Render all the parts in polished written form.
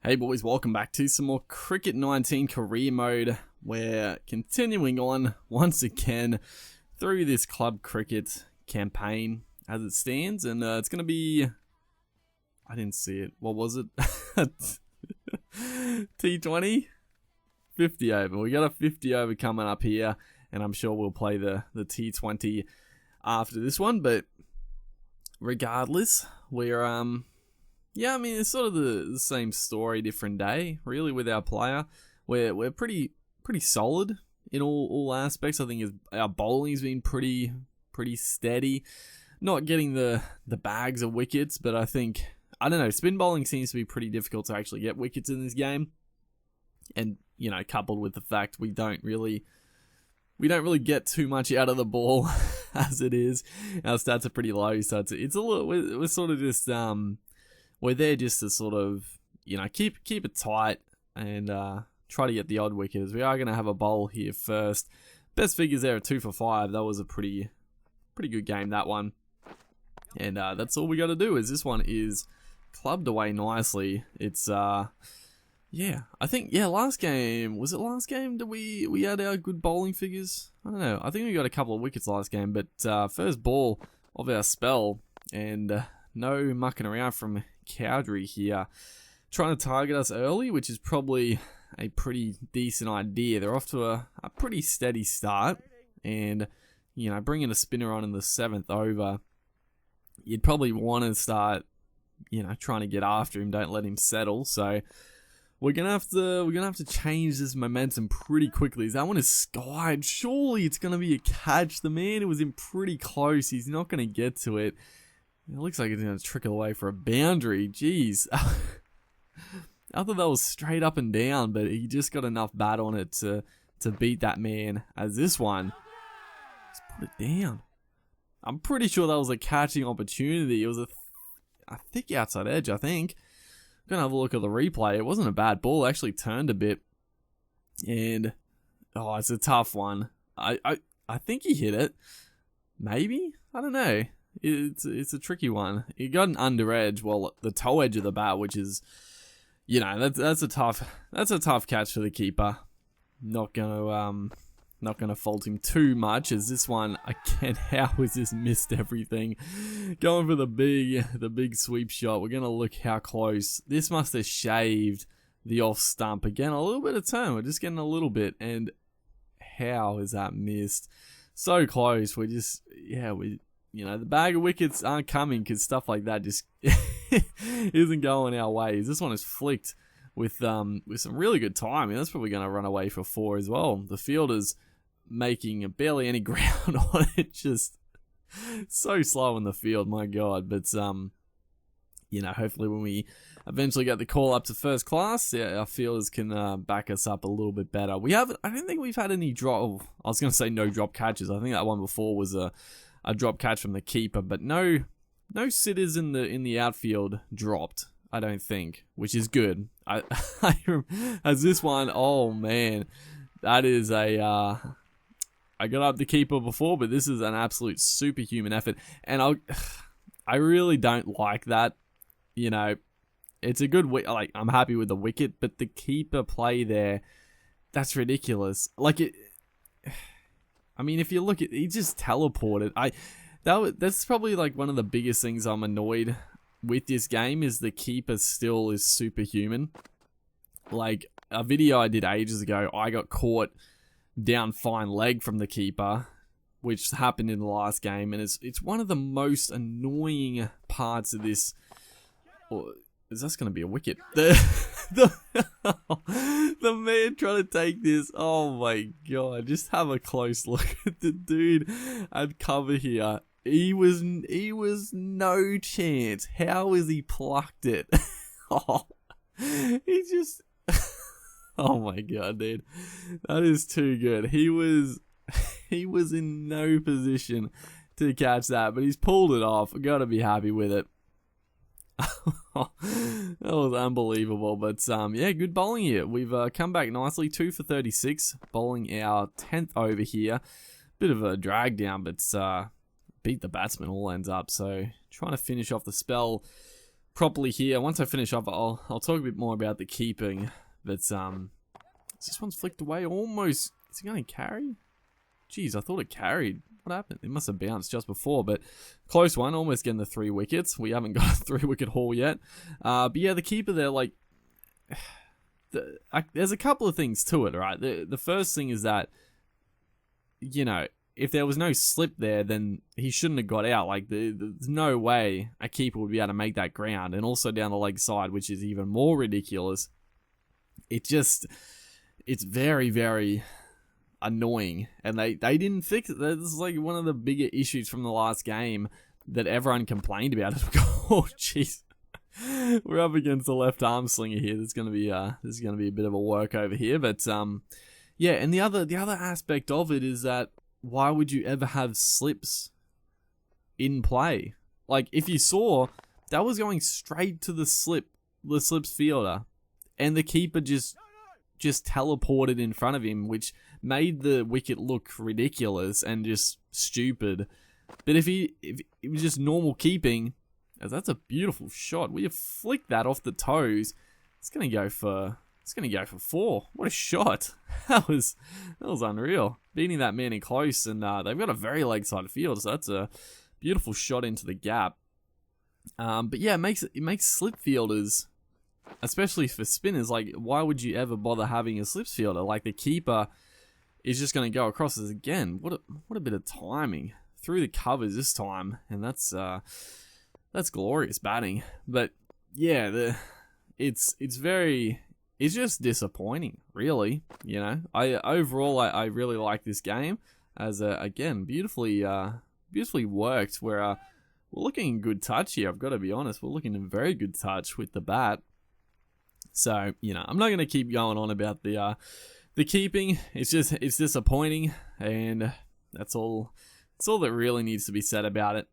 Hey boys, welcome back to some more Cricket 19 career mode. We're continuing on once again through this club cricket campaign as it stands, and it's going to be... I didn't see it. What was it? T20? 50 over. We got a 50 over coming up here, and I'm sure we'll play the T20 after this one, but regardless, we're... Yeah, I mean, it's sort of the same story, different day, really, with our player. We're pretty solid in all aspects. I think our bowling's been pretty steady. Not getting the bags of wickets, but I think, I don't know, spin bowling seems to be pretty difficult to actually get wickets in this game. And, you know, coupled with the fact we don't really get too much out of the ball as it is. Our stats are pretty low, so it's a little, we're sort of just, we're there just to sort of, you know, keep it tight and try to get the odd wicket, as we are going to have a bowl here first. Best figures there are 2 for 5. That was a pretty good game, that one. And that's all we got to do, is this one is clubbed away nicely. It's, yeah, I think, yeah, last game, was it last game that we had our good bowling figures? I don't know. I think we got a couple of wickets last game, but first ball of our spell, and no mucking around from Cowdrey here, trying to target us early, which is probably a pretty decent idea. They're off to a pretty steady start, and, you know, bringing a spinner on in the 7th over, you'd probably want to start, you know, trying to get after him. Don't let him settle. So we're gonna have to change this momentum pretty quickly. That one is skied. Surely it's gonna be a catch. The man was in pretty close. He's not gonna get to it. It looks like it's going to trickle away for a boundary. Jeez. I thought that was straight up and down, but he just got enough bat on it to beat that man. As this one, just put it down. I'm pretty sure that was a catching opportunity. It was I think outside edge, I think. I'm going to have a look at the replay. It wasn't a bad ball. It actually turned a bit. And, oh, it's a tough one. I think he hit it. Maybe? I don't know. It's a tricky one. He got an under edge, well, the toe edge of the bat, which is, you know, that's a tough catch for the keeper. Not gonna fault him too much, as this one again. How has this missed everything? Going for the big sweep shot. We're gonna look how close. This must have shaved the off stump again. A little bit of turn. We're just getting a little bit, and how is that missed? So close. We're just, yeah, you know, the bag of wickets aren't coming because stuff like that just isn't going our ways. This one is flicked with some really good timing. That's probably going to run away for 4 as well. The fielder's making barely any ground on it. Just so slow in the field, my God. But, you know, hopefully when we eventually get the call up to first class, yeah, our fielders can back us up a little bit better. I don't think we've had any drop. I was going to say no drop catches. I think that one before was a drop catch from the keeper, but no sitters in the outfield dropped, I don't think, which is good. As this one, oh man, that is I got up the keeper before, but this is an absolute superhuman effort, and I really don't like that. You know, it's a good like, I'm happy with the wicket, but the keeper play there, that's ridiculous. Like it. I mean, if you look at, he just teleported. That's probably like one of the biggest things I'm annoyed with this game, is the keeper still is superhuman. Like a video I did ages ago, I got caught down fine leg from the keeper, which happened in the last game, and it's one of the most annoying parts of this. Is this going to be a wicket? The man trying to take this. Oh my God. Just have a close look at the dude at cover here. He was no chance. How has he plucked it? Oh, he just... Oh my God, dude. That is too good. He was in no position to catch that, but he's pulled it off. Gotta be happy with it. That was unbelievable, but yeah, good bowling here. We've come back nicely, 2 for 36, bowling our 10th over here. Bit of a drag down, but beat the batsman all ends up. So trying to finish off the spell properly here. Once I finish off, I'll talk a bit more about the keeping. But this one's flicked away almost. Is it going to carry? Jeez, I thought it carried. What happened? It must have bounced just before, but close one. Almost getting the 3 wickets. We haven't got a 3-wicket haul yet. But yeah, the keeper there, like, there's a couple of things to it, right? The first thing is that, you know, if there was no slip there, then he shouldn't have got out. Like, there's no way a keeper would be able to make that ground. And also down the leg side, which is even more ridiculous. It's very, very annoying. And they didn't fix it. This is like one of the bigger issues from the last game that everyone complained about. Oh, jeez. We're up against the left arm slinger here. There's gonna be a bit of a work over here. But yeah, and the other aspect of it is that why would you ever have slips in play? Like, if you saw, that was going straight to the slips fielder, and the keeper just teleported in front of him, which made the wicket look ridiculous and just stupid. But if it was just normal keeping, that's a beautiful shot. We have flicked that off the toes. It's gonna go for 4. What a shot! That was unreal. Beating that man in close, and they've got a very leg side field, so that's a beautiful shot into the gap. But yeah, it makes slip fielders, especially for spinners, like, why would you ever bother having a slip fielder? Like, the keeper is just going to go across as again. What a bit of timing through the covers this time, and that's glorious batting. But yeah, it's just disappointing, really. You know, I really like this game as again beautifully worked. We're looking in good touch here. I've got to be honest, we're looking in very good touch with the bat. So, you know, I'm not going to keep going on about the keeping. It's disappointing, and that's all that really needs to be said about it.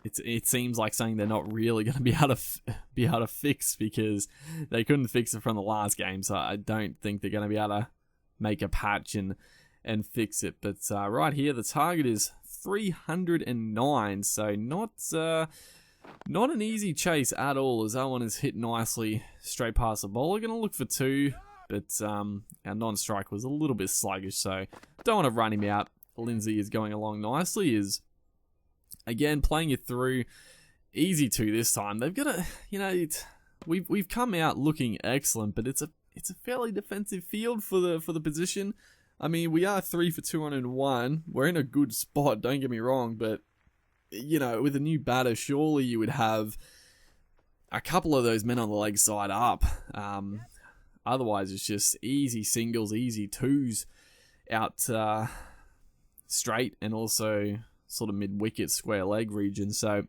It seems like something they're not really going to be able to fix, because they couldn't fix it from the last game. So I don't think they're going to be able to make a patch and fix it. But right here, the target is 309. So not an easy chase at all, as that one is hit nicely straight past the bowler. Going to look for 2, but our non-strike was a little bit sluggish, so don't want to run him out. Lindsay is going along nicely, is again playing it through. Easy 2 this time. They've got a, you know, we've come out looking excellent, but it's a fairly defensive field for the position. I mean, we are 3 for 201. We're in a good spot, don't get me wrong, but you know, with a new batter, surely you would have a couple of those men on the leg side up. Otherwise, it's just easy singles, easy 2s out straight, and also sort of mid-wicket square leg region. So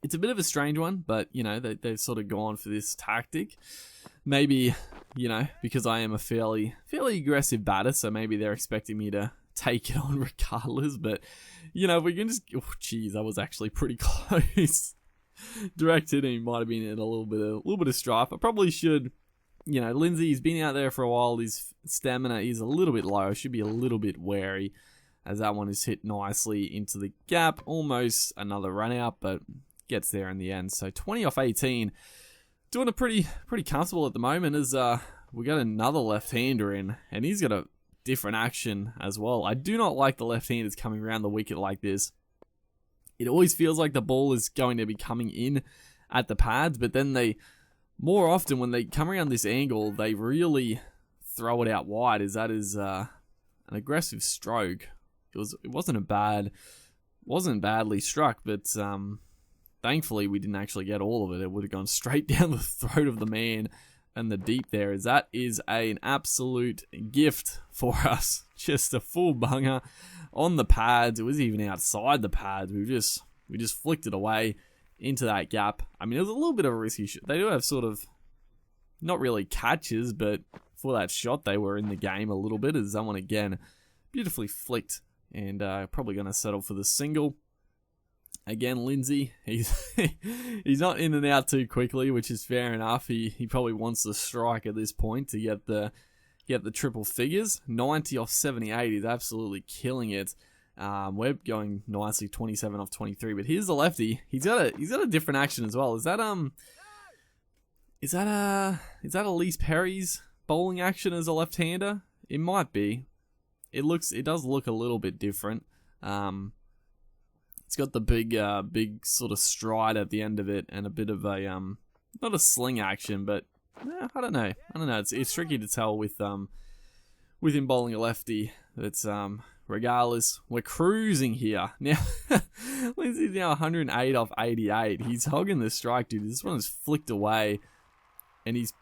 it's a bit of a strange one, but, you know, they've sort of gone for this tactic. Maybe, you know, because I am a fairly aggressive batter, so maybe they're expecting me to take it on regardless. But, you know, we can just... Oh, geez, that was actually pretty close. Direct hitting might have been in a little bit of strife. I probably should... You know, Lindsay's been out there for a while. His stamina is a little bit low. I should be a little bit wary, as that one is hit nicely into the gap. Almost another run out, but gets there in the end. So 20 off 18. Doing it pretty comfortable at the moment, as we got another left-hander in, and he's got a different action as well. I do not like the left-handers coming around the wicket like this. It always feels like the ball is going to be coming in at the pads, but then more often when they come around this angle, they really throw it out wide, as that is an aggressive stroke. It wasn't badly struck, but thankfully we didn't actually get all of it. It would have gone straight down the throat of the man and the deep there, as that is an absolute gift for us. Just a full bunger on the pads. It was even outside the pads. We just flicked it away into that gap. I mean, it was a little bit of a risky shot. They do have sort of, not really catches, but for that shot, they were in the game a little bit, as someone again beautifully flicked, and probably going to settle for the single. Again, Lindsay, he's not in and out too quickly, which is fair enough. He probably wants the strike at this point to get the triple figures. 90 off 78 is absolutely killing it. We're going nicely 27 off 23, but here's the lefty. He's got a different action as well. Is that Elise Perry's bowling action as a left-hander? It might be. It does look a little bit different. It's got the big sort of stride at the end of it, and a bit of a not a sling action, but I don't know. It's tricky to tell with him bowling a lefty. It's regardless, we're cruising here now. Lindsay's now 108 off 88. He's hogging the strike, dude. This one is flicked away, and he's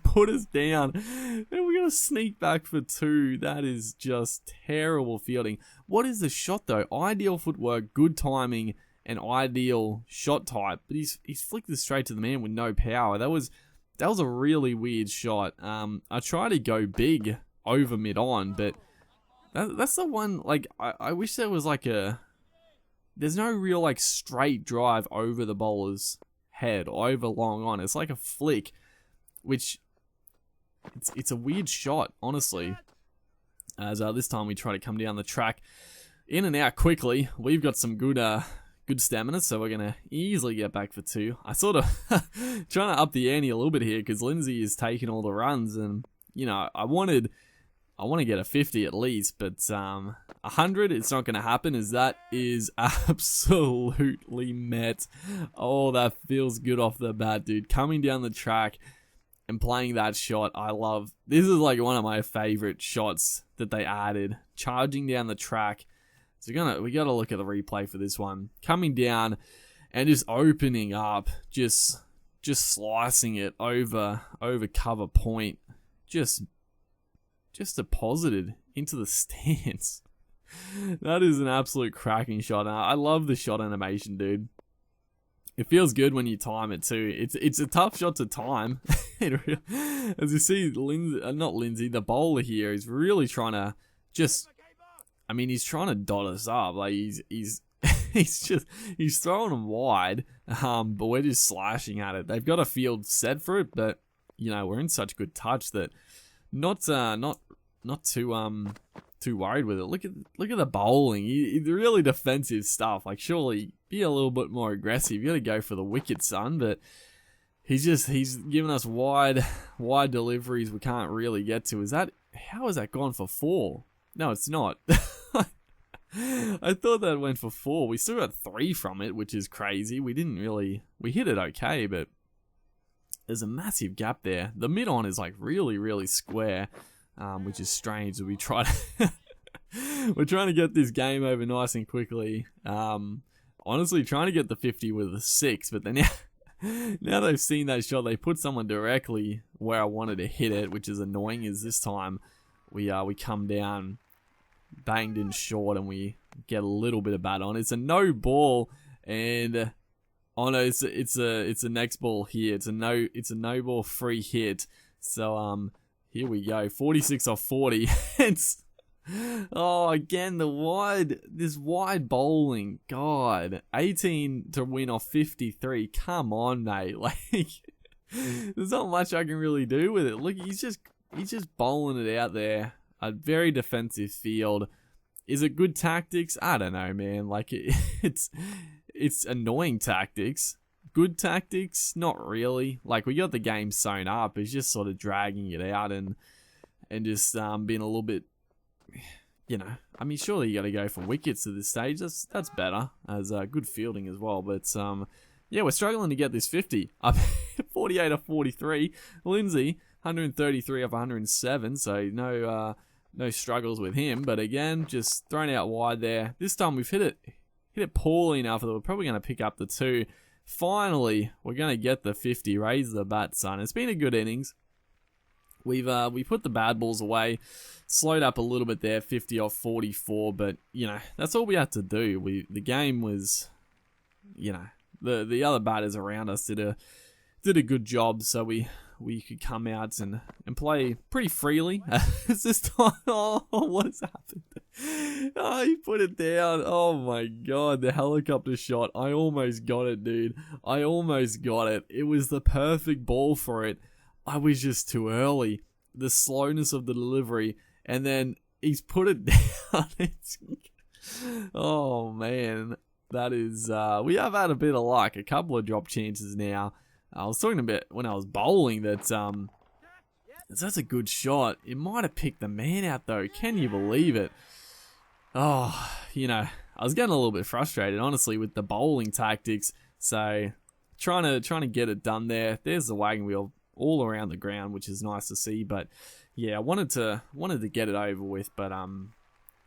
put us down, and we're gonna sneak back for 2. That is just terrible fielding. What is the shot though? Ideal footwork, good timing, and ideal shot type. But he's flicked this straight to the man with no power. That was a really weird shot. I tried to go big over mid on, but that's the one. Like I wish there was like there's no real like straight drive over the bowler's head or over long on. It's like a flick, which it's a weird shot, honestly. As this time we try to come down the track in and out quickly. We've got some good stamina, so we're gonna easily get back for 2. I sort of trying to up the ante a little bit here because Lindsay is taking all the runs, and you know I want to get a 50 at least, but 100 it's not gonna happen, as that is absolutely met. Oh, that feels good off the bat, dude. Coming down the track and playing that shot, I love. This is like one of my favorite shots that they added. Charging down the track. So we gotta look at the replay for this one. Coming down and just opening up, just slicing it over cover point, just deposited into the stands. That is an absolute cracking shot. I love the shot animation, dude. It feels good when you time it too. It's a tough shot to time. As you see, the bowler here is really trying to he's trying to dot us up. Like he's throwing them wide, but we're just slashing at it. They've got a field set for it, but you know we're in such good touch that not too worried with it. Look at the bowling. Really defensive stuff. Like surely be a little bit more aggressive. You got to go for the wicket, son. But he's giving us wide deliveries we can't really get to. How has that gone for 4? No, it's not. I thought that went for 4. We still got 3 from it, which is crazy. We hit it okay, but there's a massive gap there. The mid on is like really, really square, which is strange. We're trying to get this game over nice and quickly. Honestly, trying to get the 50 with a 6, but then now they've seen that shot, they put someone directly where I wanted to hit it, which is annoying. Is this time we come down, banged in short, and we get a little bit of bat on. It's a no ball, and oh no, it's a next ball here. It's a no ball free hit. So here we go, 46 off 40. Again this wide bowling. God, 18 to win off 53. Come on, mate. Like there's not much I can really do with it. Look, he's just bowling it out there. A very defensive field. Is it good tactics? I don't know, man. Like it's annoying tactics. Good tactics? Not really. Like we got the game sewn up. It's just sort of dragging it out and just being a little bit, you know. I mean, surely you got to go for wickets at this stage. That's better as good fielding as well. But yeah, we're struggling to get this 50 up. 48 off 43. Lindsay 133 off 107. So no struggles with him. But again, just thrown out wide there. This time we've hit it poorly enough that we're probably going to pick up the 2. Finally, we're going to get the 50. Raise the bat, son. It's been a good innings. We put the bad balls away, slowed up a little bit there, 50 off 44. But you know that's all we had to do. The game was, you know, the other batters around us did a good job, so we could come out and play pretty freely. It's this time. Oh, what has happened? Oh, he put it down. Oh my god, the helicopter shot. I almost got it, dude. I almost got it. It was the perfect ball for it. I was just too early. The slowness of the delivery, and then he's put it down. Oh man, that is. We have had a bit of luck. A couple of drop chances now. I was talking about when I was bowling that that's a good shot. It might have picked the man out though. Can you believe it? Oh, I was getting a little bit frustrated, honestly, with the bowling tactics. So trying to get it done there. There's the wagon wheel all around the ground, which is nice to see. But yeah, I wanted to get it over with, but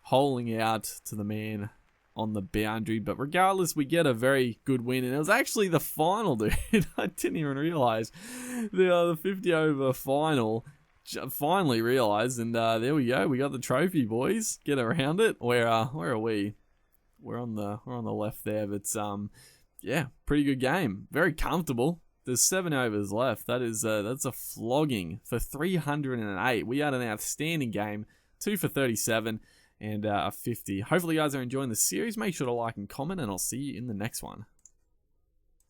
holing out to the man on the boundary. But regardless, we get a very good win, and it was actually the final, dude. I didn't even realize the 50 over final. Finally realized, and there we go. We got the trophy, boys. Get around it. Where are we? We're on the left there. But yeah, pretty good game. Very comfortable. There's 7 overs left. That's a flogging for 308. We had an outstanding game. 2 for 37 and a 50. Hopefully you guys are enjoying the series. Make sure to like and comment, and I'll see you in the next one.